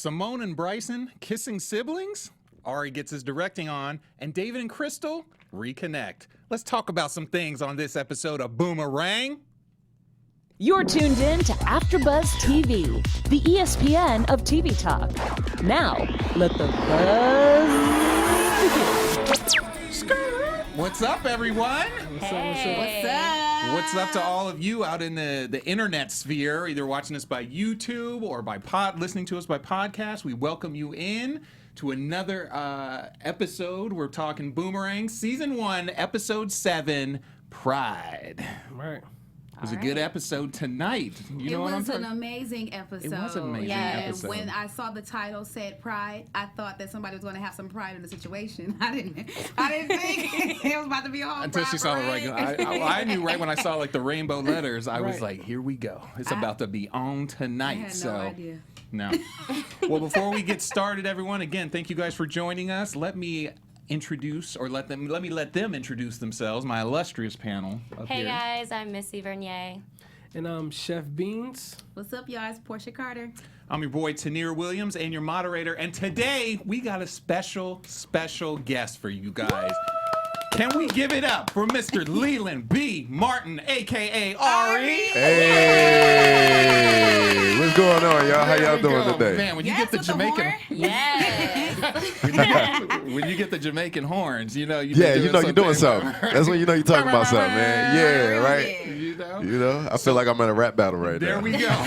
Simone and Bryson kissing siblings? Ari gets his directing on, and David and Crystal reconnect. Let's talk about some things on this episode of Boomerang. You're tuned in to AfterBuzz TV, the ESPN of TV talk. Now, let the buzz begin. What's up, everyone? What's up? What's up to all of you out in the internet sphere, either watching us by YouTube or by listening to us by podcast? We welcome you in to another episode. We're talking Boomerang, Season 1, Episode 7, Pride. Right. It was a good episode tonight. You know what I'm It was an amazing episode. It was an amazing episode. And when I saw the title said Pride, I thought that somebody was going to have some pride in the situation. I didn't think it was about to be all Until she saw the parade. I knew right when I saw like the rainbow letters, I was like, here we go. It's about to be on tonight. I had no idea. No. Well, before we get started, everyone, again, thank you guys for joining us. Let me let them introduce themselves, my illustrious panel up Hey here. guys, I'm Missy Vernier. And I'm Chef Beans. What's up, y'all? It's Portia Carter. I'm your boy Tanir Williams and your moderator, and today we got a special guest for you guys. Can we give it up for Mr. Leland B. Martin, a.k.a. Ari? Hey, what's going on, y'all? How y'all doing today? Man, when you get the with Jamaican, Yes. when you get the Jamaican horns, you know, Yeah, you know you're doing something. That's when you know you're talking about something, man. Yeah, right. You know? I feel like I'm in a rap battle right There now. we go.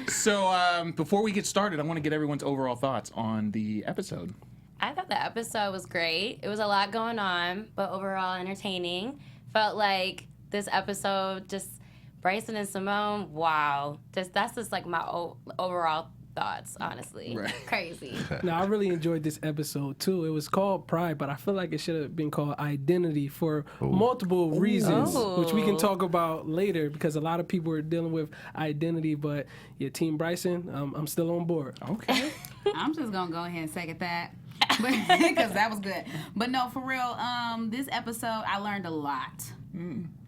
So before we get started, I want to get everyone's overall thoughts on the episode. I thought the episode was great. It was a lot going on, but overall entertaining. Felt like this episode, just Bryson and Simone, wow. That's just like my overall thoughts, honestly. Right. Crazy. Now, I really enjoyed this episode, too. It was called Pride, but I feel like it should have been called Identity for multiple reasons, which we can talk about later because a lot of people are dealing with identity, but yeah, Team Bryson, I'm still on board. Okay. I'm just going to go ahead and second that. Because that was good. But no, for real, this episode, I learned a lot.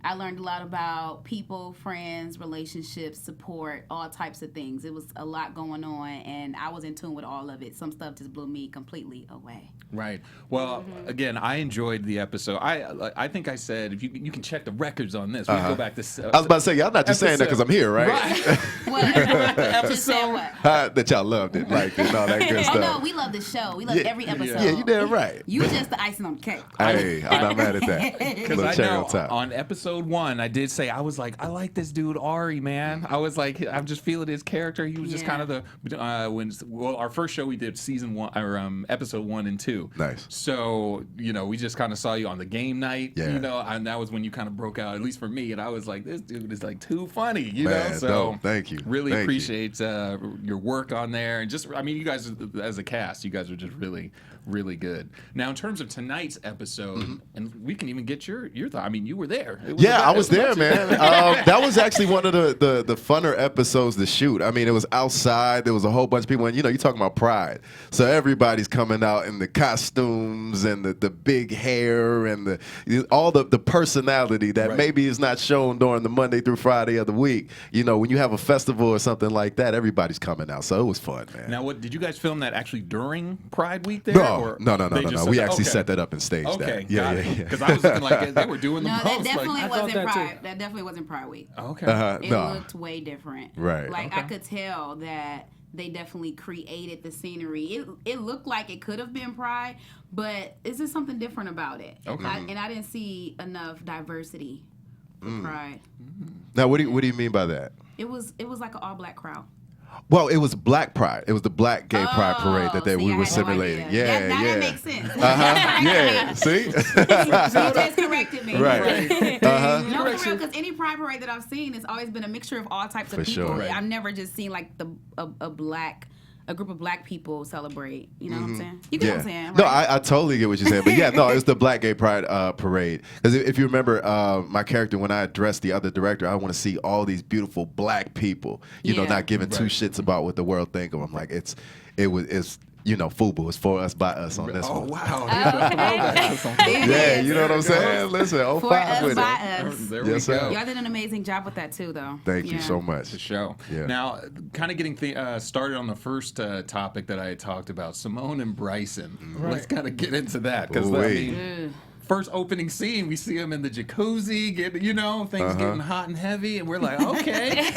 I learned a lot about people, friends, relationships, support, all types of things. It was a lot going on, and I was in tune with all of it. Some stuff just blew me completely away. Right. Well, again, I enjoyed the episode. I think I said, if you can check the records on this. We can go back to... I was about to say, y'all not just saying that because I'm here, right? What? Just saying what? That y'all loved it, liked it, and all that good Oh, stuff. no, we love the show. We love every episode. Yeah, you did right. You just the icing on the cake. Hey, I'm not mad at that. Because Little I cherry know on top. on episode 1, I did say, I was like, I like this dude, Ari, man. I was like, I'm just feeling his character. He was just kind of the... our first show we did season 1, or episode 1 and 2. Nice. So, you know, we just kind of saw you on the game night, Yeah. you know, and that was when you kind of broke out, at least for me, and I was like, this dude is like too funny, you Man, know? So dope. Thank you. Really Thank you. appreciate your work on there. And just, I mean, you guys, as a cast, you guys are just really, really good. Now, in terms of tonight's episode, and we can even get your thought. I mean, you were there. It was Yeah, about I was as there, much man. That was actually one of the funner episodes to shoot. I mean, it was outside. There was a whole bunch of people, and you know, you're talking about Pride, so everybody's coming out in the costumes and the big hair and all the personality that maybe is not shown during the Monday through Friday of the week. You know, when you have a festival or something like that, everybody's coming out. So it was fun, man. Now, what did you guys film that actually during Pride Week there? No. Just We set- actually okay. set that up and staged Okay, that. Yeah. Because I was looking like they were doing the No, most. that definitely I thought wasn't that too. Pride. That definitely wasn't Pride Week. Okay. It No. looked way different. Right. Like, I could tell that they definitely created the scenery. It looked like it could have been Pride, but it's just something different about it. Okay. And I didn't see enough diversity for Pride. Now, what do you mean by that? It was like an all-black crowd. Well, it was Black Pride. It was the Black Gay Pride parade that See, we I were had no simulating. idea. Yeah, Now yeah. that makes sense. Yeah. See? You just corrected me. Right. No, for real, because any Pride parade that I've seen, it's always been a mixture of all types of For people. sure. Right. I've never just seen like a group of black people celebrate. You know what I'm saying? You get what I'm saying? No, right? I totally get what you're saying. But yeah, no, it's the Black Gay Pride parade. Because if you remember my character, when I addressed the other director, I want to see all these beautiful black people, you know, Yeah. not giving two shits about what the world think of them. Like, it's FUBU. It's for us, by us on this Oh, one. wow. Yeah, you know what I'm saying? Listen, For 05 us, with by it. us. There Yes, we sir. go. Y'all did an amazing job with that too, though. Thank you so much. The show. Yeah. Now, kind of getting started on the first topic that I had talked about, Simone and Bryson. Let's kind of get into that because Ooh-wee. first opening scene, we see him in the jacuzzi, things getting hot and heavy, and we're like, okay.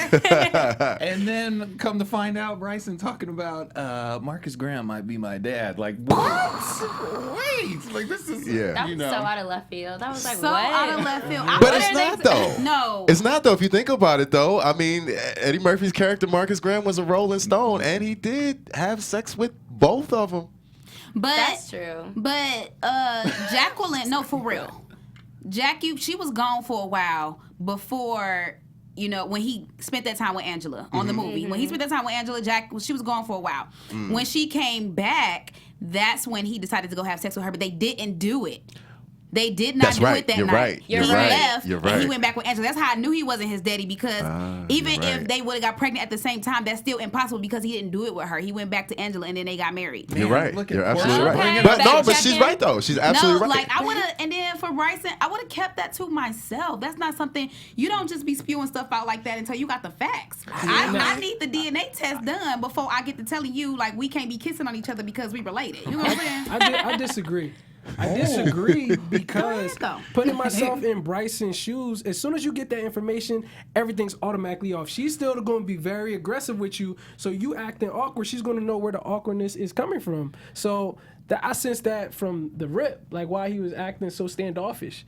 And then come to find out, Bryson talking about Marcus Graham might be my dad. Like, what? Wait, like this is That was so out of left field. That was like, So what? out of left field. But it's not, though. No. It's not, though, if you think about it, though. I mean, Eddie Murphy's character, Marcus Graham, was a Rolling Stone, and he did have sex with both of them. But That's true. But Jacqueline, no, for real. She was gone for a while before, when he spent that time with Angela on the movie. When he spent that time with Angela, she was gone for a while. When she came back, that's when he decided to go have sex with her, but they didn't do it. They did not That's do right. it that You're night. right. He You're right. left, You're and he right. went back with Angela. That's how I knew he wasn't his daddy, because even you're right. if they would have got pregnant at the same time, that's still impossible because he didn't do it with her. He went back to Angela, and then they got married. You're right. look at You're Portia absolutely right. bringing But it no, back. but she's Check in. right, though. She's absolutely right. I would have, and then for Bryson, I would have kept that to myself. That's not something, you don't just be spewing stuff out like that until you got the facts. I need the DNA test done before I get to telling you, like, we can't be kissing on each other because we related. You know what I'm saying? I disagree. I disagree because Go. putting myself in Bryson's shoes, as soon as you get that information, everything's automatically off. She's still going to be very aggressive with you, so you acting awkward, she's going to know where the awkwardness is coming from. So I sense that from the rip, like why he was acting so standoffish.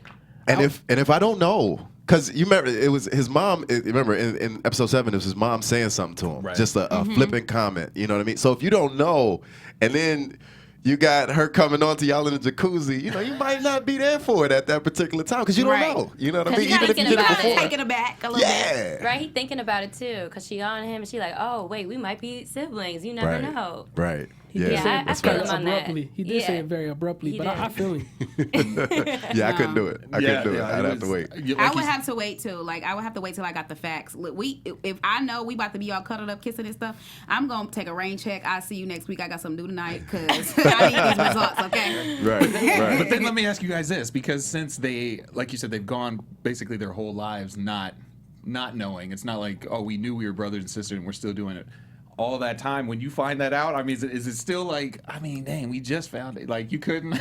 And if I don't know, because you remember it was his mom. Remember in episode 7, it was his mom saying something to him, Right. just a flippant comment. You know what I mean? So if you don't know, and then you got her coming on to y'all in the jacuzzi, you might not be there for it at that particular time because you don't Right. know. You know what I 'Cause mean? you Even if you thinking did it about before. it. Taken aback a little bit. Yeah. Right, he thinking about it too, cause she on him and she like, oh wait, we might be siblings. You never Right. know. Right. He did Yeah. say I it feel kind him of on that. abruptly. He did say Yeah. it very abruptly, He but I did. feel him. Yeah, I couldn't do it. I couldn't do it. I'd have to wait. I would have to wait too. Like, I would have to wait till I got the facts. Look, if I know we about to be all cuddled up, kissing and stuff, I'm gonna take a rain check. I'll see you next week. I got something to do tonight because I need these results. Okay. Right. But Right. then let me ask you guys this, because since they, like you said, they've gone basically their whole lives not knowing. It's not like, oh, we knew we were brothers and sisters and we're still doing it. All that time, when you find that out, I mean, is it still like, I mean, dang, we just found it. Like, you couldn't,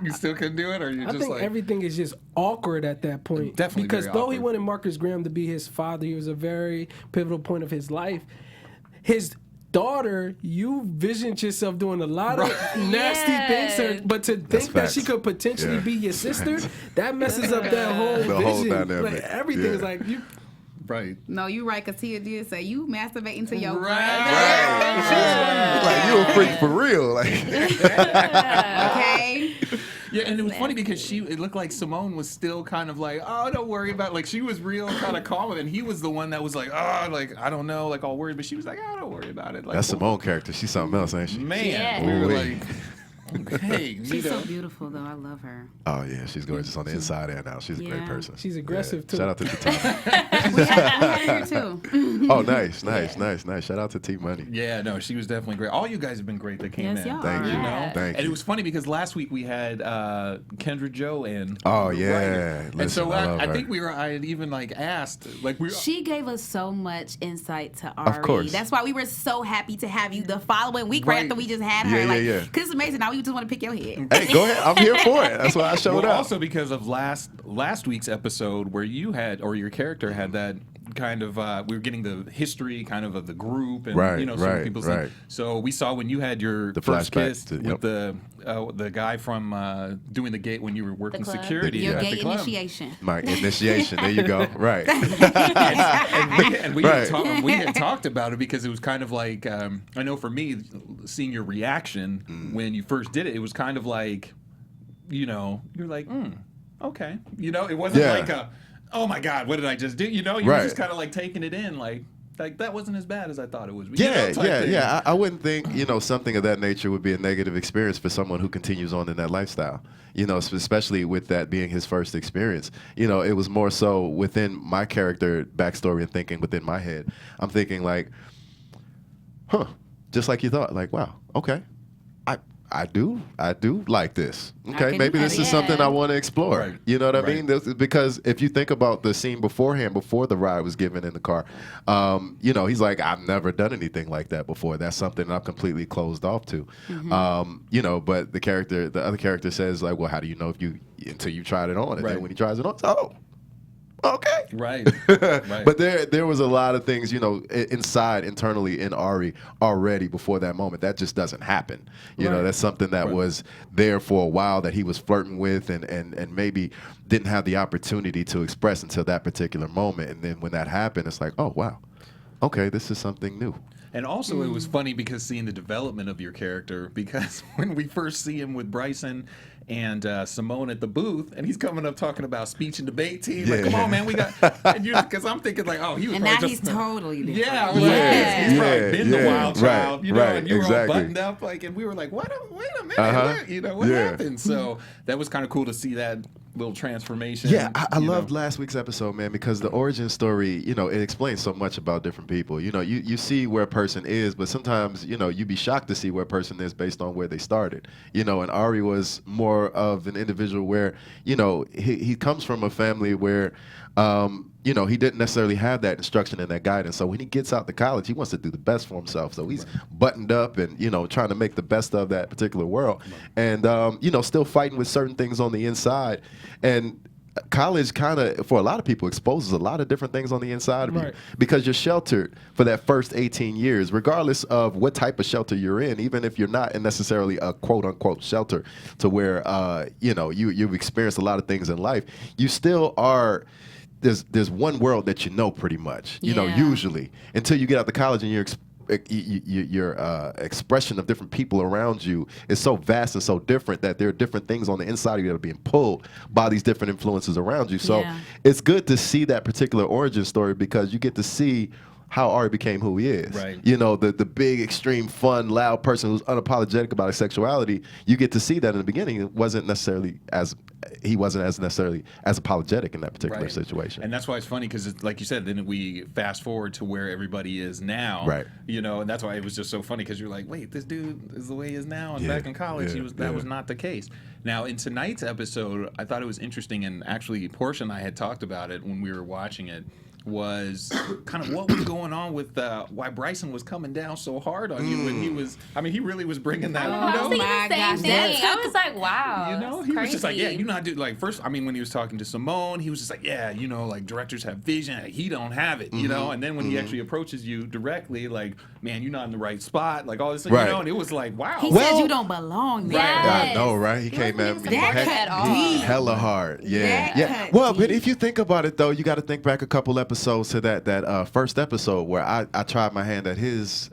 you still couldn't do it? Or you I just think like, everything is just awkward at that point. Definitely because very though he awkward. wanted Marcus Graham to be his father, he was a very pivotal point of his life. His daughter, you visioned yourself doing a lot of nasty things, to her, but to think that she facts. could potentially Yeah. be your sister, that messes up that whole The vision. whole dynamic. Like everything is Yeah. like you. right. No, you right, because Tia did say you masturbating to your Right. Like you a freak for real. Like Okay. Yeah, and it was funny because it looked like Simone was still kind of like, oh, don't worry about it. Like, she was real kind of calm, and he was the one that was like, oh, like, I don't know, like, all worried. But she was like, oh, don't worry about it. Like, that's Simone character. She's something else, ain't she? Man, Yeah. we were Ooh-wee. like, okay, She's so Nita. beautiful, though. I love her. Oh yeah, she's gorgeous on the inside and out. She's a great Yeah. person. She's aggressive, too. Shout out to the team. We had her too. Oh, nice. Shout out to T Money. Yeah, no, she was definitely great. All you guys have been great that came Yes, in. y'all Thank are. you. Yeah. Thank And you. it was funny because last week we had Kendra Joe in. Oh, the yeah. writer. And so Listen, I love I her. think I had even like asked, like She gave us so much insight to Ari. course. That's why we were so happy to have you the following week right Right. after we just had her. Yeah. Because it's amazing. Now we just want to pick your head. Hey, go ahead. I'm here for it. That's why I showed well, up. also because of last week's episode where you had, or your character had that kind of, we were getting the history kind of the group and Right, some right, people's right. So we saw when you had your The first flashback kiss to- with the guy from doing the gate when you were working club. security Your at the gay club. initiation. My initiation. There you go. Right. And we, Right. we had talked about it because it was kind of like, I know for me, seeing your reaction when you first did it, it was kind of like, you're like, okay. It wasn't Yeah. like oh my God, what did I just do? You were Right. just kind of like taking it in, like that wasn't as bad as I thought it was. Yeah, type thing. yeah. I wouldn't think, something of that nature would be a negative experience for someone who continues on in that lifestyle. Especially with that being his first experience. It was more so within my character backstory and thinking within my head. I'm thinking like, just like you thought, like, wow, okay. I do like this. Okay, can maybe do this that. is something I want to explore. Right. You know what I Right. mean? Because if you think about the scene beforehand, before the ride was given in the car, he's like, I've never done anything like that before. That's something I'm completely closed off to. But the other character says like, well, how do you know until you tried it on? And Right. then when he tries it on, it's, oh, okay. Right. Right. But there was a lot of things, internally in Ari already before that moment. That just doesn't happen. You know, that's something that was there for a while that he was flirting with and maybe didn't have the opportunity to express until that particular moment. And then when that happened, it's like, oh, wow. Okay, this is something new. And also, it was funny because seeing the development of your character, because when we first see him with Bryson and Simone at the booth, and he's coming up talking about speech and debate team, like, come on, man, we got, because I'm thinking like, oh, he was And probably now just, he's totally different. yeah, I was like, he's probably been the wild child, right, and you were all exactly. buttoned up, like, and we were like, wait a minute, what happened? So that was kind of cool to see that little transformation. Yeah, I loved last week's episode, man, because the origin story, it explains so much about different people. You see where a person is, but sometimes, you'd be shocked to see where a person is based on where they started. And Ari was more of an individual where, he comes from a family where, he didn't necessarily have that instruction and that guidance. So when he gets out to college, he wants to do the best for himself. So he's buttoned up and, trying to make the best of that particular world. And, still fighting with certain things on the inside. And college kind of, for a lot of people, exposes a lot of different things on the inside of you because you're sheltered for that first 18 years, regardless of what type of shelter you're in, even if you're not in necessarily a quote-unquote shelter to where, you've experienced a lot of things in life. You still are... There's one world that pretty much, usually, until you get out to college and your expression of different people around you is so vast and so different that there are different things on the inside of you that are being pulled by these different influences around you. So it's good to see that particular origin story because you get to see how Ari became who he is. Right. The big, extreme, fun, loud person who's unapologetic about his sexuality. You get to see that in the beginning. He wasn't as necessarily as apologetic in that particular situation. And that's why it's funny because, like you said, then we fast forward to where everybody is now. Right. And that's why it was just so funny because you're like, wait, this dude is the way he is now, and back in college, that was not the case. Now, in tonight's episode, I thought it was interesting, and actually, Portia and I had talked about it when we were watching it. Was kind of what was going on with why Bryson was coming down so hard on you when he was. I mean, he really was bringing that. I was thinking the same thing. I was like, wow. He was just like, yeah, you not do like first. I mean, when he was talking to Simone, he was just like, yeah, like directors have vision, he don't have it, And then when he actually approaches you directly, like, man, you're not in the right spot, like all this, and it was like, wow. He said you don't belong there. Yes. I know, right? He came at me hella hard. Yeah. That Well, but if you think about it, though, you got to think back a couple episodes to that first episode where I tried my hand at his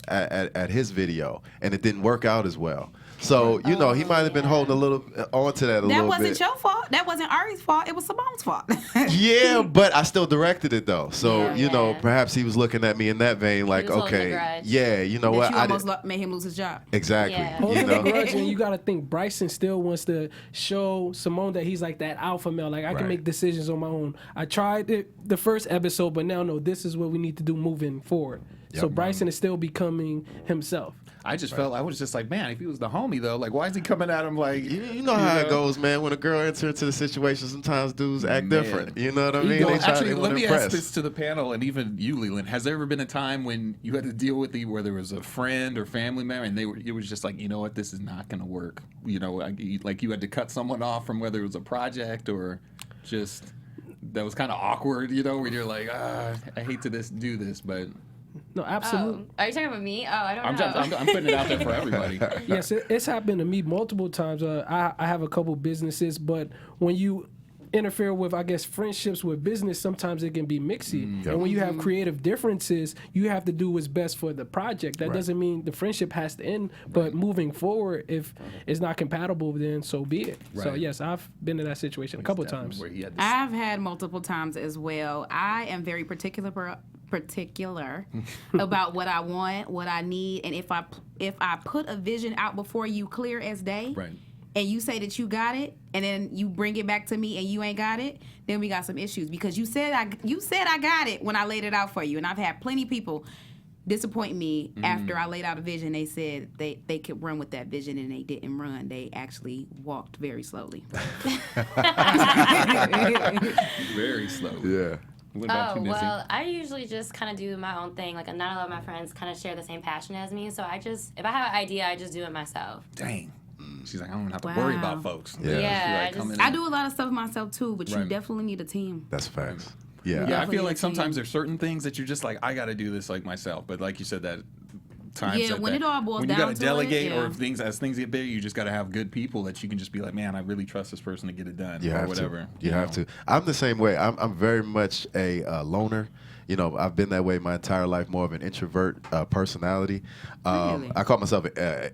video and it didn't work out as well. So he might have been holding a little on to that a little bit. That wasn't your fault. That wasn't Ari's fault. It was Simone's fault. Yeah, but I still directed it though. So perhaps he was looking at me in that vein, like, okay, yeah, you know what? You almost made him lose his job. Exactly. Yeah. You know? Grudge, and you got to think Bryson still wants to show Simone that he's like that alpha male. Like, I can make decisions on my own. I tried it the first episode, but now no, this is what we need to do moving forward. So Bryson is still becoming himself. I just felt I was just like, man, if he was the homie though, like, why is he coming at him like? You know how it goes, man. When a girl enters into the situation, sometimes dudes act different. You know what I mean? Actually, let me ask this to the panel and even you, Leland. Has there ever been a time when you had to deal with where there was a friend or family member and it was just like, you know what, this is not going to work. Like you had to cut someone off from whether it was a project or just that was kind of awkward. Where you're like, I hate to do this, but. No, absolutely. Are you talking about me? Oh, I don't know. I'm putting it out there for everybody. Yes, it's happened to me multiple times. I have a couple businesses, but when you interfere with, I guess, friendships with business, sometimes it can be mixy. And when you have creative differences, you have to do what's best for the project. That doesn't mean the friendship has to end, but moving forward, if it's not compatible, then so be it. So yes, I've been in that situation a couple times. I've had multiple times as well. I am very particular about what I want, what I need, and if I put a vision out before you clear as day, and you say that you got it, and then you bring it back to me and you ain't got it, then we got some issues because you said I got it when I laid it out for you, and I've had plenty of people disappoint me after I laid out a vision. They said they could run with that vision, and they didn't run. They actually walked very slowly. Very slow. Yeah. What about you, Missy? Well, I usually just kind of do my own thing. Like, not a lot of my friends kind of share the same passion as me. So if I have an idea, I just do it myself. Dang. She's like, I don't have to worry about folks. Yeah, I do a lot of stuff myself too, but you Right. definitely need a team. That's facts. Yeah. Yeah, I feel Definitely like a sometimes team. there's certain things that you're just like, I got to do this like myself. But like you said, that times Yeah, when it all boils when you down gotta to it, delegate, or yeah. if things get big, you just got to have good people that you can just be like, man, I really trust this person to get it done, You or have whatever. to. You have to. I'm the same way. I'm very much a loner. You know, I've been that way my entire life, more of an introvert personality. Really? I call myself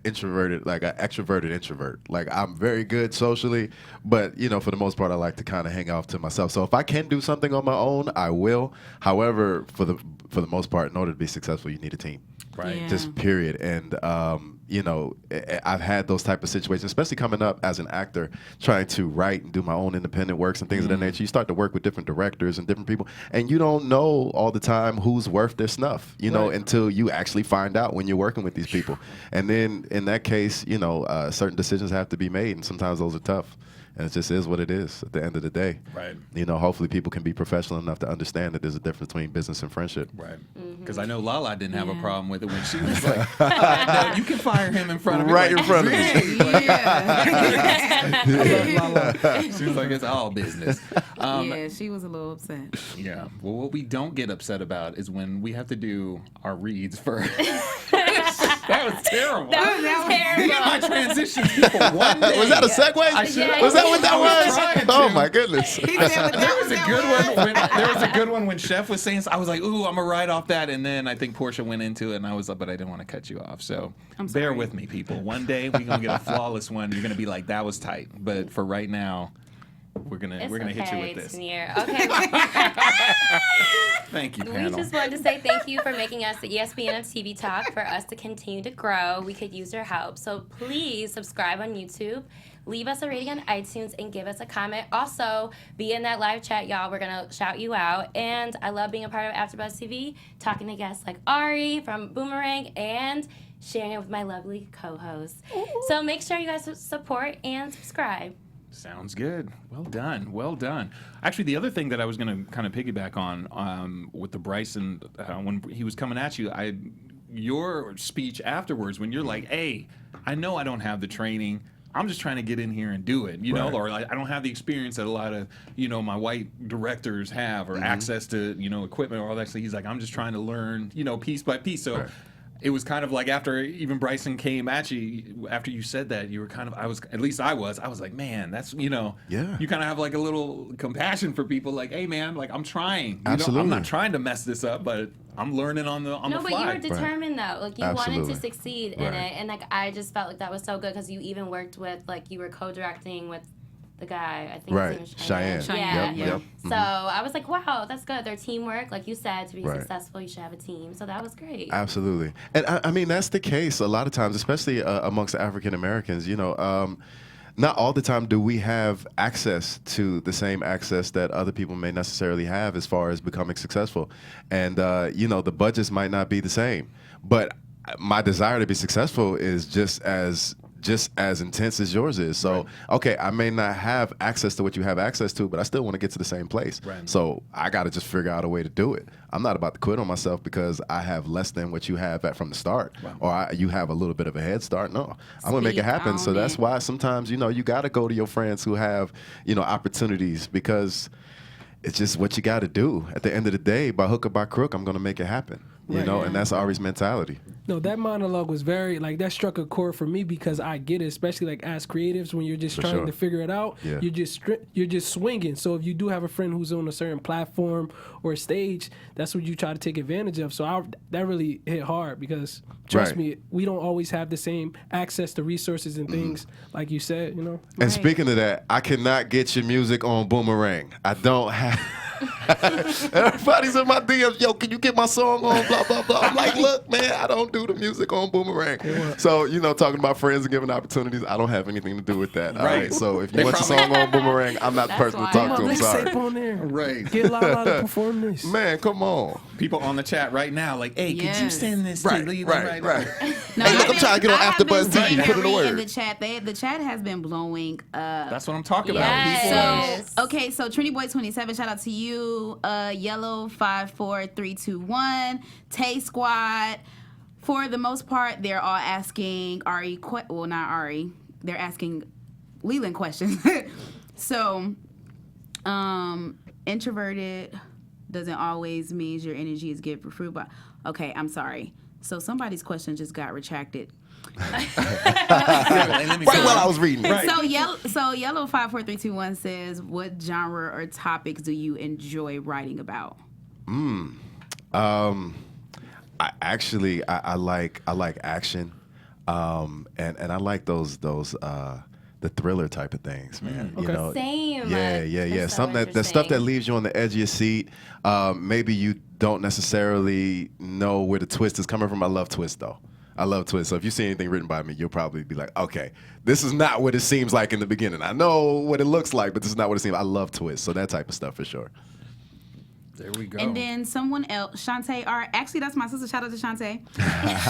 introverted, like an extroverted introvert. Like, I'm very good socially, but, you know, for the most part, I like to kind of hang off to myself. So if I can do something on my own, I will. However, for the most part, in order to be successful, you need a team. Right. Yeah. Just period. And you know, I've had those type of situations, especially coming up as an actor, trying to write and do my own independent works and things of that nature. You start to work with different directors and different people, and you don't know all the time who's worth their snuff, you know, until you actually find out when you're working with these people. And then in that case, you know, certain decisions have to be made, and sometimes those are tough. And it just is what it is at the end of the day. Right. You know, hopefully people can be professional enough to understand that there's a difference between business and friendship. Right. Because I know Lala didn't have a problem with it when she was like, no, you can fire him in front of me. Right like, in front of me. Yeah. She was like, it's all business. Yeah, she was a little upset. Yeah. Well, what we don't get upset about is when we have to do our reads first. That was terrible. That was terrible. My transition people one day. Was that a segue? Yeah. Was that what that I was was? trying Oh to. my goodness. There was a good one. There was a good one when Chef was saying. I was like, "Ooh, I'm gonna write off that," and then I think Portia went into it, and I was like, "But I didn't want to cut you off." So bear with me, people. One day we're gonna get a flawless one. You're gonna be like, "That was tight," but for right now, we're gonna hit you with this. Tenier. Okay. Thank you, We panel. just wanted to say thank you for making us the ESPN of TV Talk. For us to continue to grow, we could use your help. So please subscribe on YouTube, leave us a rating on iTunes, and give us a comment. Also, be in that live chat, y'all. We're going to shout you out. And I love being a part of AfterBuzz TV, talking to guests like Ari from Boomerang, and sharing it with my lovely co-hosts. So make sure you guys support and subscribe. Sounds good. Well done. Well done. Actually, the other thing that I was going to kind of piggyback on with the Bryson, when he was coming at you, your speech afterwards, when you're like, hey, I know I don't have the training. I'm just trying to get in here and do it, you know, or like, I don't have the experience that a lot of, you know, my white directors have, or access to, you know, equipment or all that. So he's like, I'm just trying to learn, you know, piece by piece. So it was kind of like after even Bryson came at you, after you said that, you were kind of, I was like, man, that's, you know, you kind of have like a little compassion for people, like, hey man, like I'm trying, you know, I'm not trying to mess this up, but I'm learning on the fly. No, but you were determined though. Like you wanted to succeed in Right. it, and like I just felt like that was so good because you even worked with, like, you were co-directing with the guy. I think his name is Cheyenne. Yeah. Yep. So I was like, wow, that's good. Their teamwork, like you said, to be Right. successful, you should have a team. So that was great. Absolutely. And I mean, that's the case a lot of times, especially amongst African Americans. You know, not all the time do we have access to the same access that other people may necessarily have as far as becoming successful. And, you know, the budgets might not be the same. But my desire to be successful is just as intense as yours is. So, okay, I may not have access to what you have access to, but I still want to get to the same place. Right. So I got to just figure out a way to do it. I'm not about to quit on myself because I have less than what you have from the start, or you have a little bit of a head start. No, I'm going to make it happen. So that's why sometimes, you know, you got to go to your friends who have, you know, opportunities, because it's just what you got to do. At the end of the day, by hook or by crook, I'm going to make it happen. You know, and that's Ari's mentality. No, that monologue was very, like, that struck a chord for me because I get it, especially like as creatives when you're just trying to figure it out. Yeah. You're just swinging. So if you do have a friend who's on a certain platform or stage, that's what you try to take advantage of. So that really hit hard because trust me, we don't always have the same access to resources and things like you said, you know. And speaking of that, I cannot get your music on Boomerang. I don't have Everybody's in my DMs, yo, can you get my song on, blah, blah, blah. I'm like, look, man, I don't do the music on Boomerang. So, talking about friends and giving opportunities, I don't have anything to do with that. All right. So if you want your song on Boomerang, I'm not the person to talk to. I'm Let's sorry. sape on there. Right. Get Lala to perform this. Man, come on. People on the chat right now, like, hey, could you Yes. send this Right, to Leland right. No, Hey, look, I've I'm trying to get on I have AfterBuzz been TV. seeing Put in a Marie word. in the chat. The chat has been blowing up. That's what I'm talking Yes. about. People, So okay, so Trini Boy 27, shout out to you. Yellow 54321, Tay Squad. For the most part, they're all asking Ari. Well, not Ari. They're asking Leland questions. So, introverted doesn't always mean your energy is good for fruit. But okay, I'm sorry. So somebody's question just got retracted. Let me Right while I was reading. Right. So yellow 54321 says, what genre or topics do you enjoy writing about? I like action, and I like those the thriller type of things, man. Okay. Same. Yeah. That's so Something that stuff that interesting. leaves you on the edge of your seat. Maybe you don't necessarily know where the twist is coming from. I love twists though. I love twists. So if you see anything written by me, you'll probably be like, okay, this is not what it seems like in the beginning. I know what it looks like, but this is not what it seems. I love twists. So that type of stuff for sure. There we go. And then someone else, Shantae, actually that's my sister, shout out to Shantae.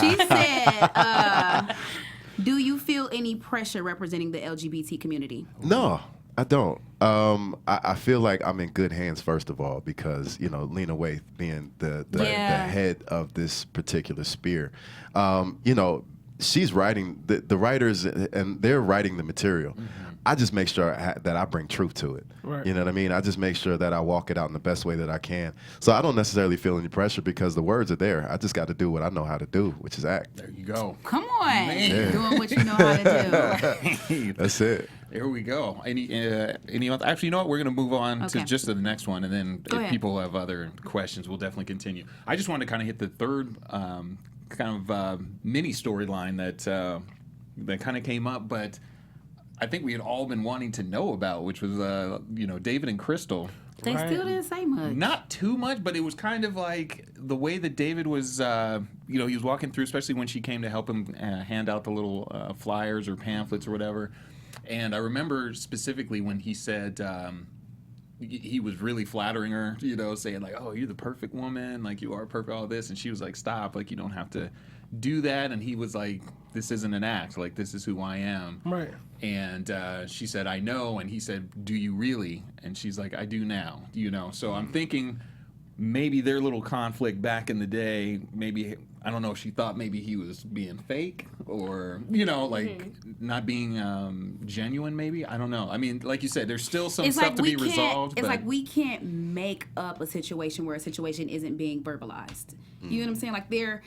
She said, do you feel any pressure representing the LGBT community? No, I don't. I feel like I'm in good hands, first of all, because, Lena Waithe being the head of this particular sphere, she's writing, the writers, and they're writing the material. Mm-hmm. I just make sure that I bring truth to it. Right. You know what I mean? I just make sure that I walk it out in the best way that I can. So I don't necessarily feel any pressure because the words are there. I just got to do what I know how to do, which is act. There you go. Come on, Man. doing what you know how to do. That's it. There we go. Any actually, you know what? We're going to move on to Okay. just to the next one, and then Go if ahead. people have other questions, we'll definitely continue. I just wanted to kind of hit the third kind of mini storyline that kind of came up, but I think we had all been wanting to know about, which was David and Crystal. They still didn't say much. Not too much, but it was kind of like the way that David was, he was walking through, especially when she came to help him hand out the little flyers or pamphlets or whatever. And I remember specifically when he said he was really flattering her, saying like, "Oh, you're the perfect woman, like you are perfect, all this." And she was like, "Stop, like you don't have to do that." And he was like, "This isn't an act, like this is who I am." Right. And she said, "I know." And he said, "Do you really?" And she's like, "I do now." So I'm thinking maybe their little conflict back in the day, maybe, I don't know if she thought maybe he was being fake or, not being genuine maybe. I don't know. I mean, like you said, there's still some stuff to be resolved. It's but like we can't make up a situation where a situation isn't being verbalized. You know what I'm saying?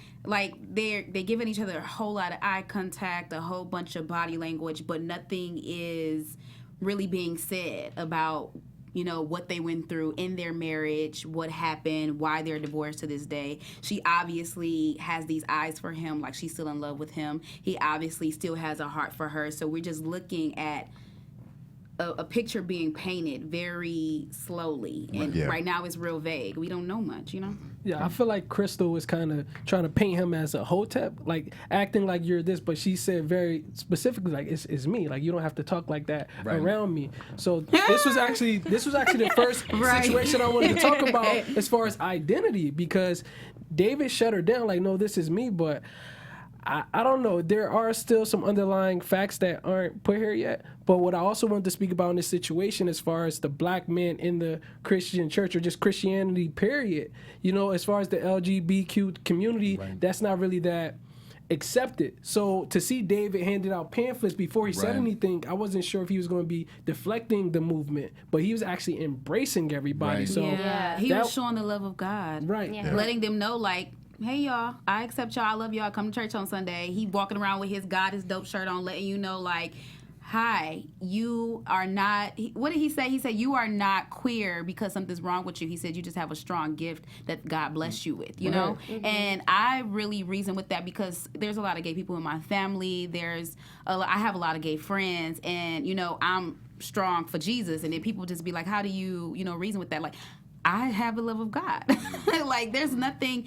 They're giving each other a whole lot of eye contact, a whole bunch of body language, but nothing is really being said about what they went through in their marriage, what happened, why they're divorced to this day. She obviously has these eyes for him, like she's still in love with him. He obviously still has a heart for her. So we're just looking at a picture being painted very slowly. And right now it's real vague. We don't know much, Yeah, I feel like Crystal was kind of trying to paint him as a hotep, like acting like you're this, but she said very specifically, like it's me, like you don't have to talk like that around me. So this was actually the first situation I wanted to talk about as far as identity, because David shut her down, like, no, this is me, but I don't know. There are still some underlying facts that aren't put here yet. But what I also wanted to speak about in this situation, as far as the black men in the Christian church or just Christianity, period, as far as the LGBTQ community, that's not really that accepted. So to see David handing out pamphlets before he said anything, I wasn't sure if he was going to be deflecting the movement, but he was actually embracing everybody. So he was showing the love of God. Right. Yeah. Letting them know, like, hey, y'all, I accept y'all. I love y'all. Come to church on Sunday. He walking around with his God is dope shirt on, letting you know, like, hi, you are not, what did he say? He said, you are not queer because something's wrong with you. He said, you just have a strong gift that God blessed you with, you know? Mm-hmm. And I really reason with that because there's a lot of gay people in my family. I have a lot of gay friends, and, I'm strong for Jesus. And then people just be like, how do you, reason with that? Like, I have the love of God. Like there's nothing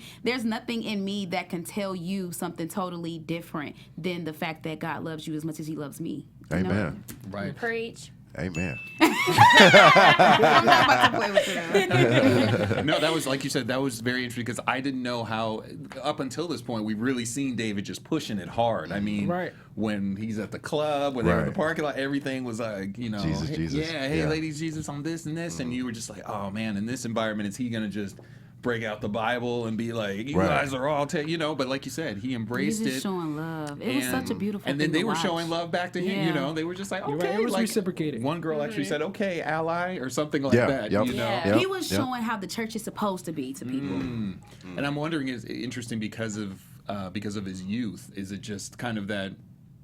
in me that can tell you something totally different than the fact that God loves you as much as he loves me. You know? Amen. Right. Preach. Amen. I'm not about to play with you. No, that was, like you said, that was very interesting because I didn't know how, up until this point, we've really seen David just pushing it hard. I mean, when he's at the club, when they're in the parking lot, everything was like, you know, Jesus. yeah, hey, ladies, Jesus on this and this. And you were just like, oh, man, in this environment, is he going to just break out the Bible and be like, you guys are all, you know, but like you said, he embraced He's just it. showing love. It was such a beautiful And thing then they to were watch. showing love back to him, you know, they were just like, okay. It was like, reciprocated. One girl actually said, okay, ally, or something like that, you know. He was showing how the church is supposed to be to people. And I'm wondering, is it interesting because of his youth? Is it just kind of that,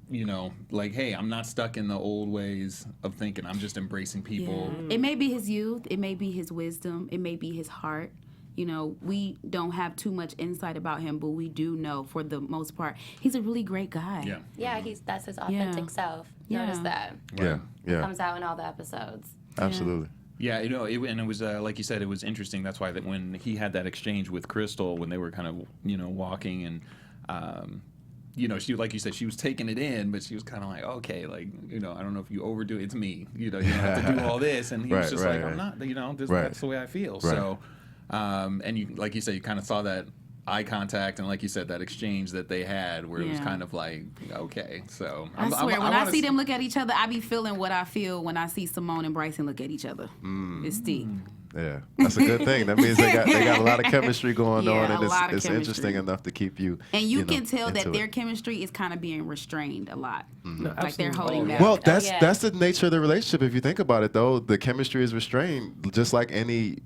you know, like, hey, I'm not stuck in the old ways of thinking. I'm just embracing people. Yeah. It may be his youth. It may be his wisdom. It may be his heart. You know, we don't have too much insight about him, but we do know, for the most part, he's a really great guy. Yeah. Yeah, that's his authentic self. Notice that. Yeah. It comes out in all the episodes. Absolutely. Yeah, you know, and it was like you said, it was interesting. That's why that when he had that exchange with Crystal, when they were kind of, you know, walking and, you know, she, like you said, she was taking it in, but she was kind of like, okay, like, you know, I don't know if you overdo it. It's me. You know, you don't have to do all this. And he was just like, I'm not, you know, that's the way I feel. So, and you, like you said, you kind of saw that eye contact and, like you said, that exchange that they had where it was kind of like, okay. So I swear, when I see them look at each other, I be feeling what I feel when I see Simone and Bryson look at each other. It's deep. Yeah, that's a good thing. That means they got a lot of chemistry going on, and it's chemistry. Interesting enough to keep you. And you know, can tell that their it. chemistry is kind of being restrained a lot. Like they're holding back. Well, that's the nature of the relationship. If you think about it, though, the chemistry is restrained, just like any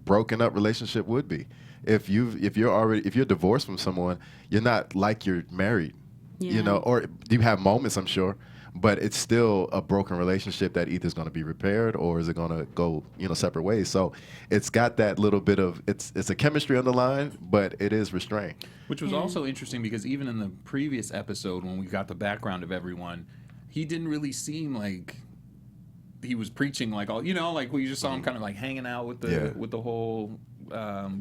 broken up relationship would be. If you're divorced from someone, you're not like you're married, you know, or you have moments, I'm sure, but it's still a broken relationship that either is going to be repaired or is it going to go, you know, separate ways. So it's got that little bit of it's a chemistry on the line, but it is restrained. Which was also interesting because even in the previous episode when we got the background of everyone, he didn't really seem like he was preaching like all, you know, like we just saw him kind of like hanging out with the whole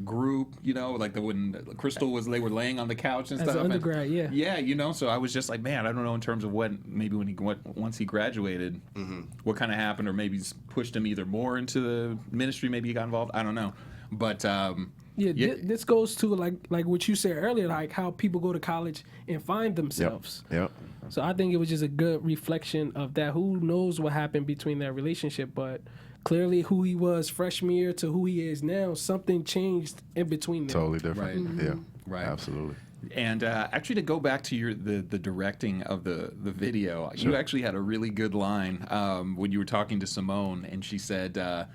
group, you know, like when Crystal they were laying on the couch and As stuff. an undergrad, yeah, you know. So I was just like, man, I don't know in terms of what maybe once he graduated, what kind of happened, or maybe pushed him either more into the ministry. Maybe he got involved. I don't know, but this goes to like what you said earlier, like how people go to college and find themselves. Yep. So I think it was just a good reflection of that. Who knows what happened between that relationship, but clearly who he was freshman year to who he is now, something changed in between them. Totally different. Right. Yeah. Right. Absolutely. And actually, to go back to the directing of the video, you actually had a really good line when you were talking to Simone, and she said,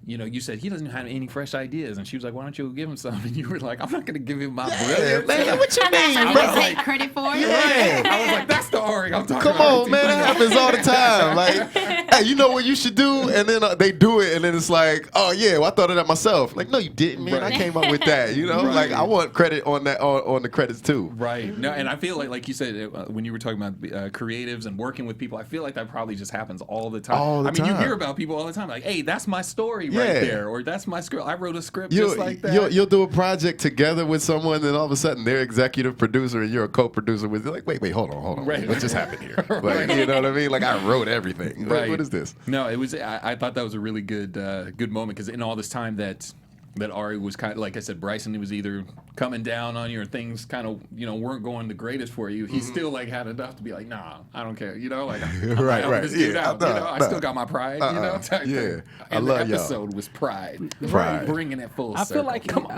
you know, you said he doesn't have any fresh ideas, and she was like, "Why don't you give him some?" And you were like, "I'm not going to give him my brilliance." Man, what you mean, I'm bro? not trying to take credit for it. I was like, "That's the Ari I'm talking Come about." on, man. That happens all the time. Like, hey, you know what you should do? And then they do it, and then it's like, oh, yeah, well, I thought of that myself. Like, no, you didn't, man. I came up with that, you know? Like, I want credit on that, on the credits, too. Right. No, and I feel like you said, when you were talking about creatives and working with people, I feel like that probably just happens all the time. All the I mean, you time. hear about people all the time, like, hey, that's my story right there, or that's my script. I wrote a script just like that. You'll do a project together with someone, and all of a sudden they're executive producer and you're a co-producer with. You're like, wait, hold on. Right. What just happened here? Like, you know what I mean? Like, I wrote everything. Right. What is this? No, it was. I thought that was a really good moment because in all this time that Ari was kind of, like I said, Bryson was either coming down on you or things kind of, you know, weren't going the greatest for you. He still like had enough to be like, nah, I don't care, you know, like I'm right. this dude out, you know, I Nah. still got my pride, you know. Yeah, I And love the y'all. episode was pride, bringing it full I circle.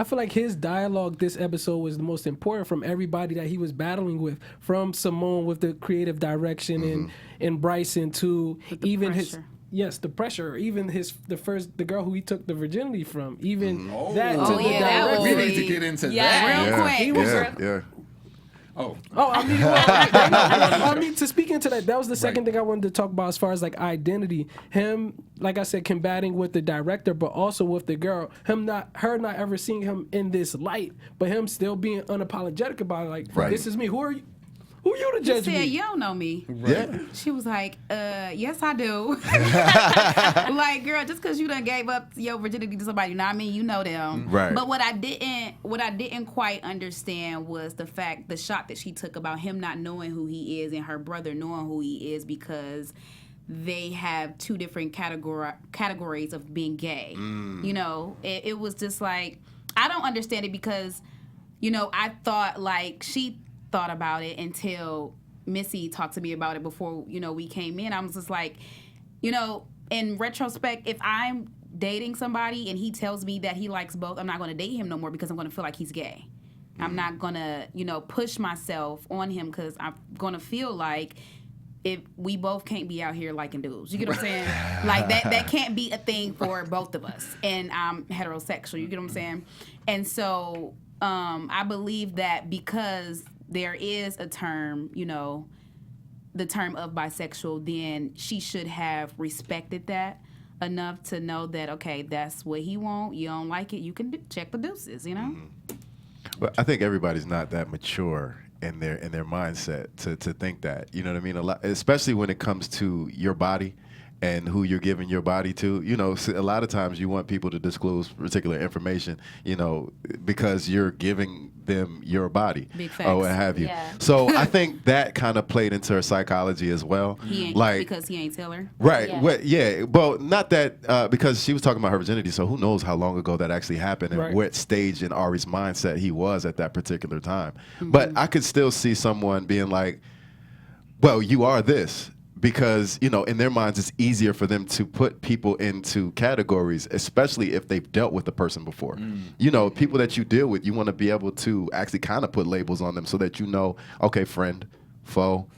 feel like his dialogue this episode was the most important from everybody that he was battling with, from Simone with the creative direction and Bryson to even pressure. the pressure, even the girl who he took the virginity from, even that to Oh, the yeah, that director. was we need to get into Yeah. that. Real quick. He was Yeah. Oh, I mean, to speak into that was the second thing I wanted to talk about as far as like identity. Him, like I said, combating with the director, but also with the girl. Her not ever seeing him in this light, but him still being unapologetic about it. Like, Right. this is me. Who are you? Who you to He judge said, me? you don't know me. Yeah. She was like, yes, I do. Like, girl, just because you done gave up your virginity to somebody, you know what I mean? You know them. Right. But what I didn't quite understand was the shot that she took about him not knowing who he is and her brother knowing who he is, because they have two different categories of being gay. You know, it was just like, I don't understand it because, you know, I thought like she thought about it until Missy talked to me about it before, you know, we came in. I was just like, you know, in retrospect, if I'm dating somebody and he tells me that he likes both, I'm not going to date him no more because I'm going to feel like he's gay. I'm not going to, you know, push myself on him because I'm going to feel like if we both can't be out here liking dudes. You get what I'm saying? Like, that can't be a thing for both of us. And I'm heterosexual. You get what I'm saying? And so I believe that because there is a term, you know, the term of bisexual, then she should have respected that enough to know that, okay, that's what he want. You don't like it, you can check the deuces, you know? Well, I think everybody's not that mature in their mindset to think that. You know what I mean? A lot, especially when it comes to your body and who you're giving your body to. You know, a lot of times you want people to disclose particular information, you know, because you're giving them your body Big facts. or what have you. Yeah. So I think that kind of played into her psychology as well. He ain't, like, because he ain't tell her. right. Yeah. Well, not that because she was talking about her virginity, so who knows how long ago that actually happened and Right. what stage in Ari's mindset he was at that particular time. But I could still see someone being like, well, you are this. Because, you know, in their minds, it's easier for them to put people into categories, especially if they've dealt with the person before. You know, people that you deal with, you want to be able to actually kind of put labels on them so that you know, okay, friend, foe,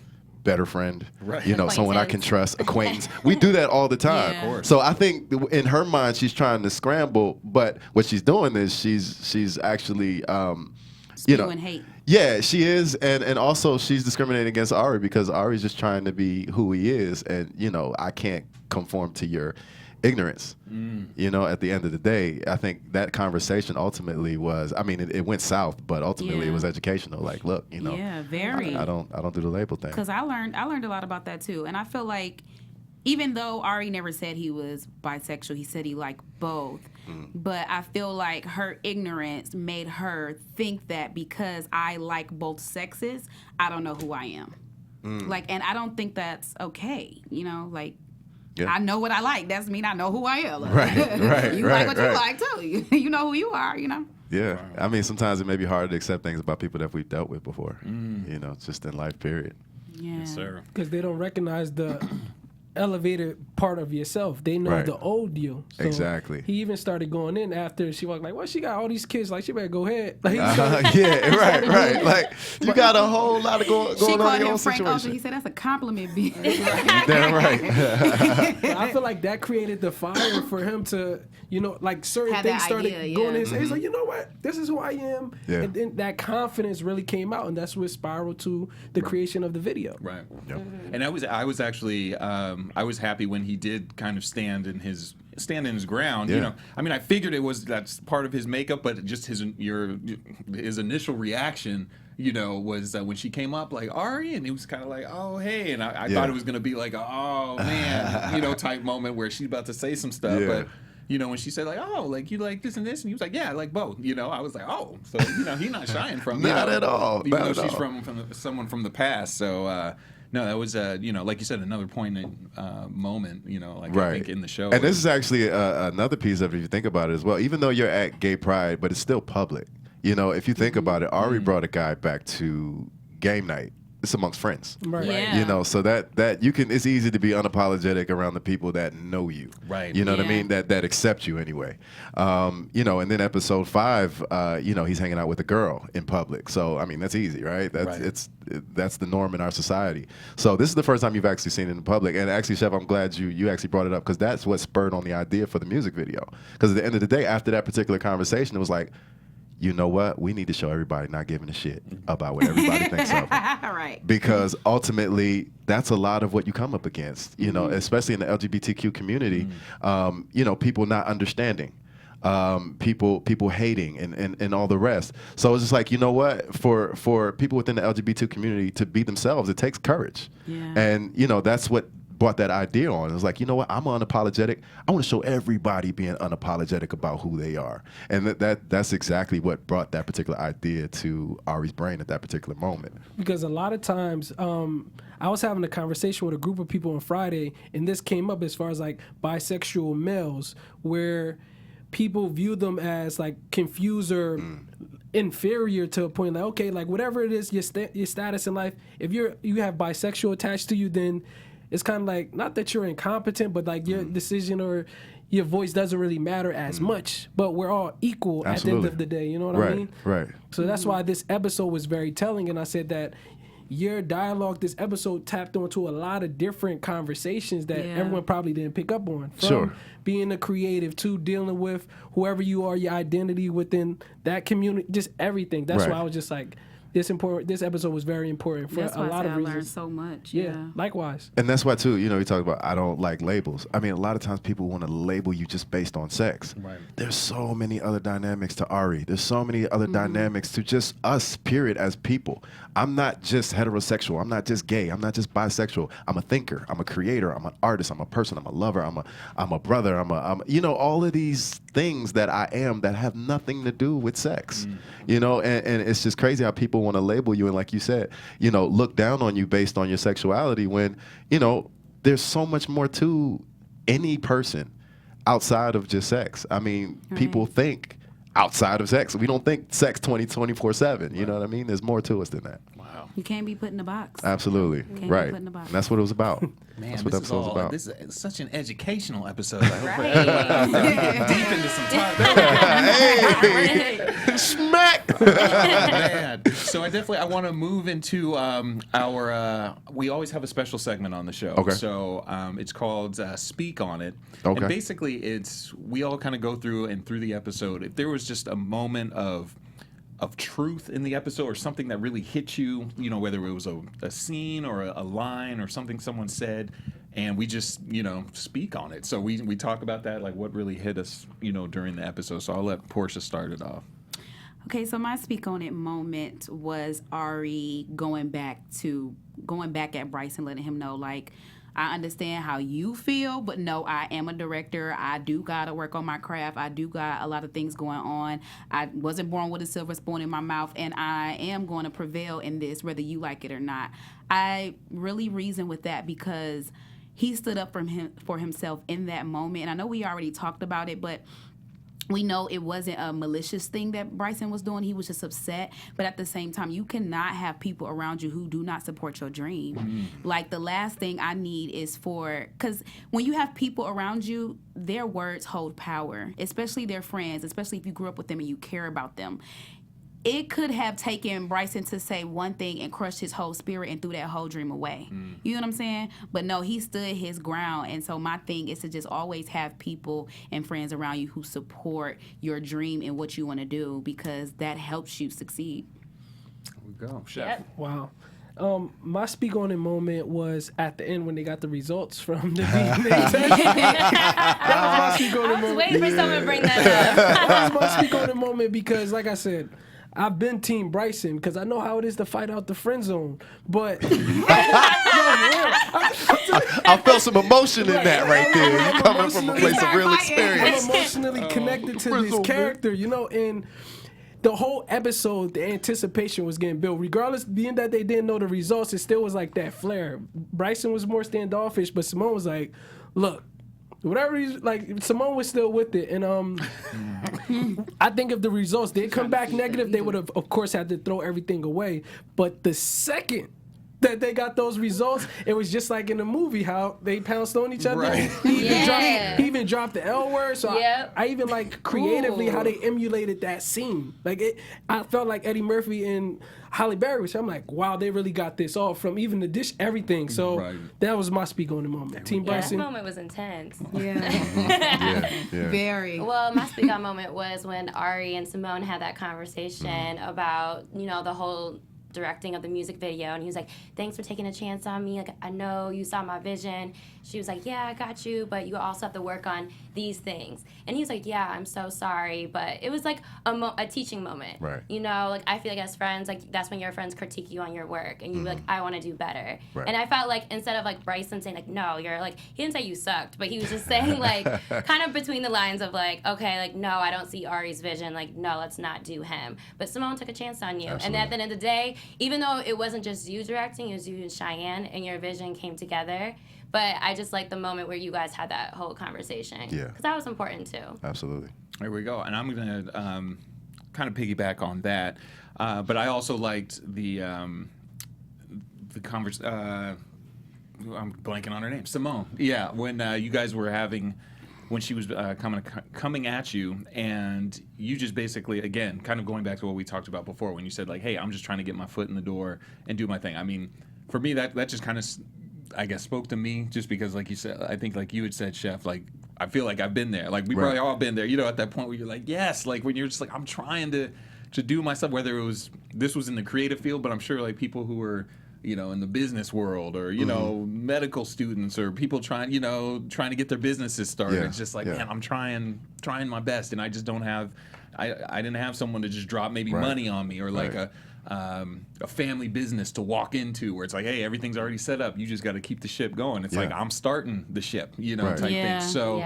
better friend, Right. you know, someone I can trust, acquaintance. We do that all the time. Yeah. Of course. So I think in her mind, she's trying to scramble, but what she's doing is she's actually, you know, Spewing hate. yeah, she is, and also she's discriminating against Ari because Ari's just trying to be who he is, and you know I can't conform to your ignorance. You know, at the end of the day, I think that conversation ultimately was. I mean, it went south, but ultimately it Yeah. was educational. Like, look, you know, Yeah, very. I don't do the label thing. Because I learned a lot about that too, and I feel like even though Ari never said he was bisexual, he said he liked both. But I feel like her ignorance made her think that because I like both sexes, I don't know who I am. Like, and I don't think that's okay. You know, like, Yeah. I know what I like. That mean I know who I am. Right, right, You right, like what you right. like too. You know who you are. You know. Yeah, I mean, sometimes it may be hard to accept things about people that we've dealt with before. You know, just in life, period. Yeah. Yes, sir. Because they don't recognize the elevated part of yourself. They know Right. the old you. So Exactly. He even started going in after she was like, well, she got all these kids. Like, she better go ahead. Like, he Yeah, right. Like, you got a whole lot of going She on called in your him own Frank Ocean. situation. He said that's a compliment, B. Damn right. I feel like that created the fire for him to, you know, like certain Have things that started idea, going yeah. in his head. He's like, you know what? This is who I am. Yeah. And then that confidence really came out, and that's what spiraled to the creation of the video. Right. Yep. And I was actually I was happy when he did kind of stand in his ground. You Yeah. know, I mean, I figured that's part of his makeup, but just his initial reaction, you know, was when she came up like Ari, and he was kind of like, oh hey, and I Yeah. thought it was gonna be like, oh man, you know, type moment where she's about to say some stuff, Yeah. but. You know, when she said like, "Oh, like you like this and this," and he was like, "Yeah, I like both." You know, I was like, "Oh, so you know, he's not shying from you Not know, at all. Even Not though at she's all. from someone from the past. So no, that was you know, like you said, another poignant moment. You know, like I think in the show. And this is actually another piece of it if you think about it as well. Even though you're at Gay Pride, but it's still public. You know, if you think about it, Ari brought a guy back to game night. It's amongst friends. Right. Yeah. You know, so that you can. It's easy to be unapologetic around the people that know you. Right. You know what I Yeah. mean? That accept you anyway. You know, and then episode 5, you know, he's hanging out with a girl in public. So I mean, that's easy, right? That's Right. that's the norm in our society. So this is the first time you've actually seen it in public. And actually, Chef, I'm glad you actually brought it up because that's what spurred on the idea for the music video. Because at the end of the day, after that particular conversation, it was like, you know what? We need to show everybody not giving a shit about what everybody thinks of them. All right. Because ultimately, that's a lot of what you come up against, you know, especially in the LGBTQ community, you know, people not understanding. people hating and all the rest. So it's just like, you know what, for people within the LGBT community to be themselves, it takes courage. Yeah. And you know, that's what brought that idea on. It was like, you know what, I'm unapologetic. I want to show everybody being unapologetic about who they are. And that's exactly what brought that particular idea to Ari's brain at that particular moment. Because a lot of times, I was having a conversation with a group of people on Friday, and this came up as far as like bisexual males, where people view them as like confused or inferior to a point, like, okay, like whatever it is, your status in life, if you have bisexual attached to you, then it's kind of like, not that you're incompetent, but like your decision or your voice doesn't really matter as much. But we're all equal at the end of the day, you know what I mean? Right. So that's why this episode was very telling, and I said that your dialogue, this episode tapped onto a lot of different conversations that everyone probably didn't pick up on. From being a creative to dealing with whoever you are, your identity within that community, just everything. That's why I was just like, this episode was very important for That's a why lot of I reasons. learned so much. Yeah, likewise. And that's why, too, you know, you talk about, I don't like labels. I mean, a lot of times people want to label you just based on sex. Right. There's so many other dynamics to Ari. There's so many other dynamics to just us, period, as people. I'm not just heterosexual. I'm not just gay. I'm not just bisexual. I'm a thinker. I'm a creator. I'm an artist. I'm a person. I'm a lover. I'm a brother. I'm you know, all of these things that I am that have nothing to do with sex. You know, and it's just crazy how people want to label you and, like you said, you know, look down on you based on your sexuality when, you know, there's so much more to any person outside of just sex. I mean, people think outside of sex. We don't think sex 24/7. You know what I mean? There's more to us than that. Wow. You can't be put in a box. Absolutely. Can't be Right. put in a box. And that's what it was about. Man, That's what that episode was about. This is such an educational episode. I hope Right. we get deep into some topics. Hey! Smack! Man. So I want to move into our. We always have a special segment on the show. Okay. So it's called Speak on It. Okay. And basically, we all kind of go through the episode. If there was just a moment of truth in the episode or something that really hit you, you know, whether it was a scene or a line or something someone said, and we just, you know, speak on it. So we talk about that, like what really hit us, you know, during the episode. So I'll let Portia start it off. Okay, so my speak on it moment was Ari going back at Bryson, letting him know, like, I understand how you feel, but no, I am a director. I do got to work on my craft. I do got a lot of things going on. I wasn't born with a silver spoon in my mouth, and I am going to prevail in this, whether you like it or not. I really reason with that because he stood up for himself in that moment. And I know we already talked about it, but we know it wasn't a malicious thing that Bryson was doing. He was just upset. But at the same time, you cannot have people around you who do not support your dream. Like, the last thing I need is because when you have people around you, their words hold power, especially their friends, especially if you grew up with them and you care about them. It could have taken Bryson to say one thing and crushed his whole spirit and threw that whole dream away. You know what I'm saying? But no, he stood his ground. And so my thing is to just always have people and friends around you who support your dream and what you want to do, because that helps you succeed. There we go. Chef. Yep. Wow. My speak on it moment was at the end when they got the results from the DNA test. That was my speak on it I was moment. waiting for someone to bring that up. That was my speak on it moment because, like I said, I've been Team Bryson because I know how it is to fight out the friend zone. But I felt some emotion in that right there. You coming from a place of real I'm experience. emotionally connected to this character, you know, and the whole episode, the anticipation was getting built. Regardless, being that they didn't know the results, it still was like that flair. Bryson was more standoffish, but Simone was like, look, whatever he's like, Simone was still with it. And I think if the results did come back negative, they would have, of course, had to throw everything away. But the second that they got those results, it was just like in the movie how they pounced on each other. Right. He even dropped the L word. So Yep. I even like creatively how they emulated that scene. Like I felt like Eddie Murphy and Halle Berry. So I'm like, wow, they really got this off from even the dish, everything. So that was my speak on the moment. Team Yeah, that Bryson. moment was intense. Yeah. Yeah. Very. Well, my speak on moment was when Ari and Simone had that conversation about, you know, the whole directing of the music video, and he was like, thanks for taking a chance on me. Like, I know you saw my vision. She was like, yeah, I got you, but you also have to work on these things. And he was like, yeah, I'm so sorry. But it was like a teaching moment. Right. You know, like, I feel like as friends, like, that's when your friends critique you on your work, and you're like, I want to do better. Right. And I felt like instead of like Bryson saying like, no, you're like, he didn't say you sucked, but he was just saying like, kind of between the lines of like, okay, like, no, I don't see Ari's vision. Like, no, let's not do him. But Simone took a chance on you. Absolutely. And at the end of the day, even though it wasn't just you directing, it was you and Cheyenne, and your vision came together. But I just like the moment where you guys had that whole conversation. Yeah. Because that was important too. Absolutely. There we go. And I'm going to kind of piggyback on that. But I also liked the conversation. I'm blanking on her name. Simone. Yeah, when you guys were having, when she was coming at you, and you just basically, again, kind of going back to what we talked about before, when you said like, hey, I'm just trying to get my foot in the door and do my thing. I mean, for me, that just kind of, I guess, spoke to me, just because, like you said, I think like you had said, Chef, like, I feel like I've been there. Like, we probably all been there, you know, at that point where you're like, yes, like when you're just like, I'm trying to do my stuff, whether this was in the creative field, but I'm sure like people who were, you know, in the business world, or, you know, medical students, or people trying to get their businesses started. Yeah. It's just like, man, I'm trying my best, and I just don't have, I didn't have someone to just drop maybe money on me, or like a family business to walk into where it's like, hey, everything's already set up. You just got to keep the ship going. It's like, I'm starting the ship, you know, type thing. So,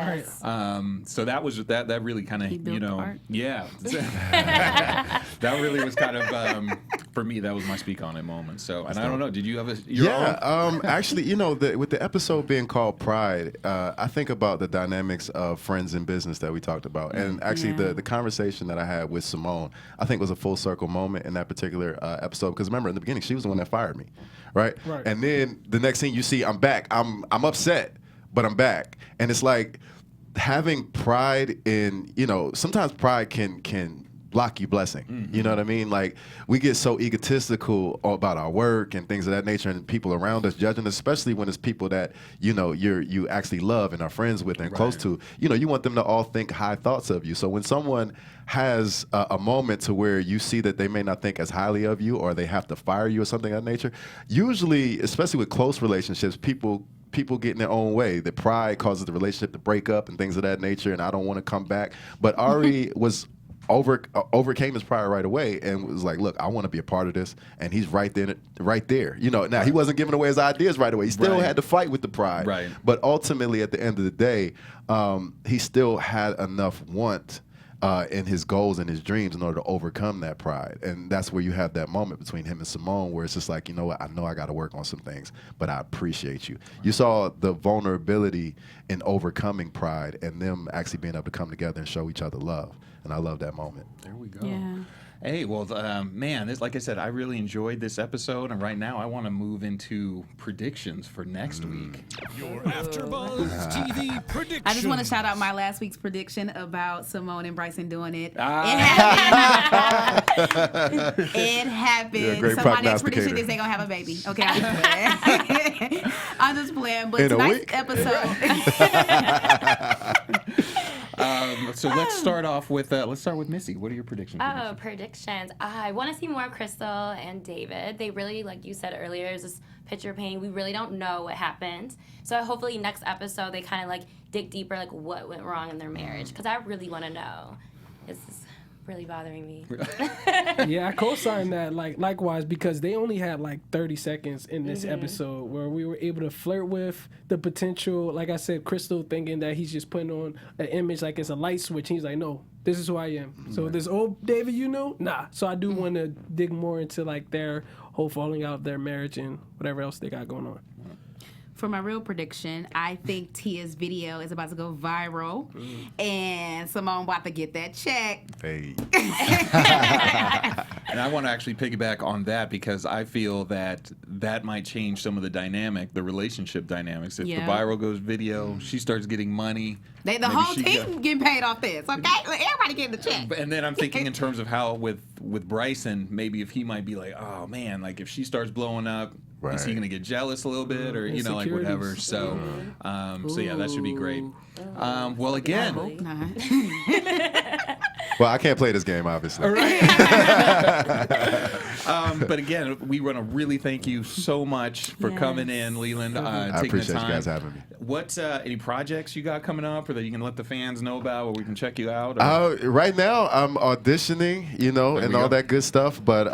so that was that really kind of, you know, that really was kind of for me. That was my speak on it moment. So, and I don't know, did you have your own? Actually, you know, with the episode being called Pride, I think about the dynamics of friends in business that we talked about, and actually the conversation that I had with Simone, I think was a full circle moment in that particular episode, because remember in the beginning she was the one that fired me, right? And then the next thing you see, I'm back. I'm upset, but I'm back, and it's like having pride in, you know, sometimes pride can block you blessing. You know what I mean? Like, we get so egotistical about our work and things of that nature, and people around us judging, especially when it's people that, you know, you actually love and are friends with and close to. You know, you want them to all think high thoughts of you. So when someone has a moment to where you see that they may not think as highly of you, or they have to fire you or something of that nature, usually, especially with close relationships, people get in their own way. The pride causes the relationship to break up and things of that nature, and I don't want to come back. But Ari overcame his pride right away and was like, look, I want to be a part of this, and he's right there. You know, now he wasn't giving away his ideas right away. He still had to fight with the pride. Right. But ultimately, at the end of the day, he still had enough want in his goals and his dreams in order to overcome that pride. And that's where you have that moment between him and Simone, where it's just like, you know what, I know I got to work on some things, but I appreciate you. You saw the vulnerability in overcoming pride, and them actually being able to come together and show each other love. And I love that moment. There we go. Yeah. Hey, well, man, like I said, I really enjoyed this episode, and right now I want to move into predictions for next week. Your AfterBuzz TV predictions. I just want to shout out my last week's prediction about Simone and Bryson doing it. It happened. You're a great So my next prognosticator. prediction is they're going to have a baby. Okay, I'm just playing. But In a tonight's week? episode. So let's start off with Missy. What are your predictions? Oh, predictions. I want to see more Crystal and David. They really, like you said earlier, is this picture painting. We really don't know what happened. So hopefully next episode they kind of like dig deeper, like what went wrong in their marriage. Because I really want to know. This is really bothering me. Yeah, I co-signed that. Like, likewise, because they only had like 30 seconds in this episode where we were able to flirt with the potential. Like I said, Crystal thinking that he's just putting on an image like it's a light switch. He's like, no, this is who I am. So this old David, you know, nah. So I do want to dig more into like their whole falling out of their marriage and whatever else they got going on. For my real prediction, I think Tia's video is about to go viral, and Simone about to get that check. Hey. And I want to actually piggyback on that, because I feel that might change some of the relationship dynamics. If the viral goes video, she starts getting money. The whole team getting paid off this, okay? Everybody getting the check. And then I'm thinking in terms of how with Bryson, maybe if he might be like, oh man, like if she starts blowing up, is he gonna get jealous a little bit, or you know, like whatever? So, so yeah, that should be great. Well, again, Well, I can't play this game, obviously. But again, we want to really thank you so much for coming in, Leland. I taking appreciate the time. you guys having me. What any projects you got coming up, or that you can let the fans know about, or we can check you out? Right now, I'm auditioning, and all that good stuff. But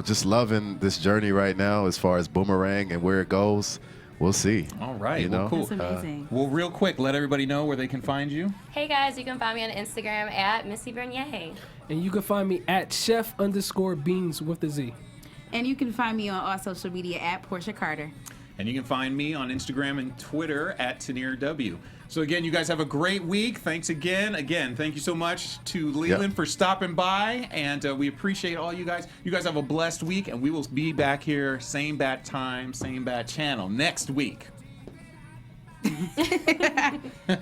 just loving this journey right now, as far as Boomerang and where it goes. We'll see. All right. Well, cool. That's amazing. Well, real quick, let everybody know where they can find you. Hey guys, you can find me on Instagram at Missy Bernier. And you can find me at chef_beans with a Z. And you can find me on all social media at Portia Carter. And you can find me on Instagram and Twitter at Tanir W. So again, you guys have a great week. Thanks again. Again, thank you so much to Leland for stopping by, and we appreciate all you guys. You guys have a blessed week, and we will be back here, same bat time, same bat channel next week.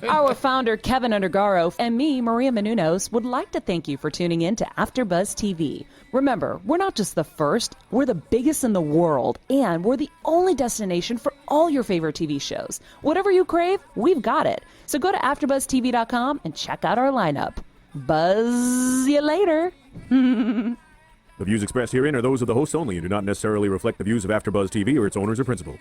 Our founder, Keven Undergaro, and me, Maria Menounos, would like to thank you for tuning in to AfterBuzz TV. Remember, we're not just the first, we're the biggest in the world, and we're the only destination for all your favorite TV shows. Whatever you crave, we've got it. So go to AfterBuzzTV.com and check out our lineup. Buzz you later. The views expressed herein are those of the hosts only and do not necessarily reflect the views of AfterBuzz TV or its owners or principals.